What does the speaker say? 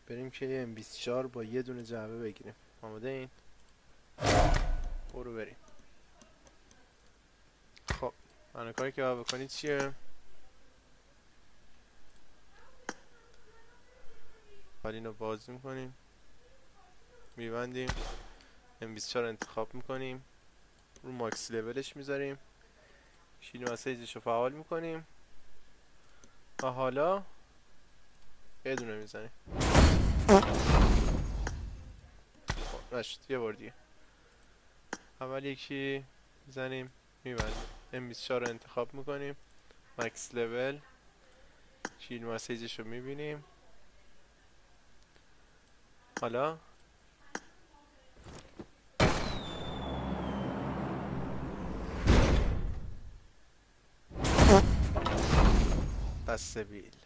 بریم که M24 با یه دونه جعبه بگیریم. آماده این؟ برو بریم. خب الان کاری که باید بکنید چیه؟ حالا اینو باز میکنیم، میبندیم، M24 انتخاب میکنیم، رو ماکس لولش میذاریم، شیل مسیجش رو فعال میکنیم و حالا یه دونه میزنیم. خب نشد، یه بار دیگه. اول یکی میزنیم، میبندیم، M24 رو انتخاب میکنیم، ماکس لول، شیل مسیجش رو میبینیم. حالا دست بیل